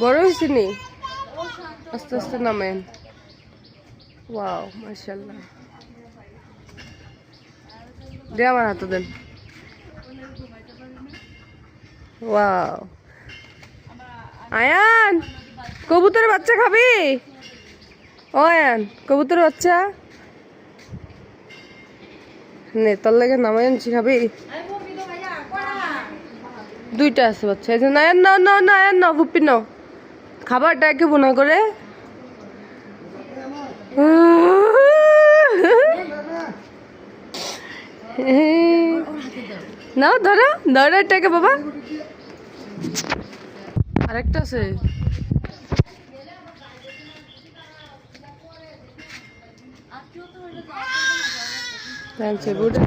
বড় হয়েছে নি? আস্তে আস্তে নামেন। ওয়াও মাশাআল্লাহ। দে আমার হাতে দেন। ওয়াও। আয়ান কবুতরের বাচ্চা খাবি? ও আয়ান কবুতরের বাচ্চা নে, তোর লাগে নামাই আনছি, খাবি? দুইটা আছে বাচ্চা। এই যে আয়ান নাও নাও না, আয়ান নাও, ফুপি নাও। খাবারটা একে বোনা করে নাও, ধরো ধরো এটাকে বাবা। আরেকটা আছে। বুড়া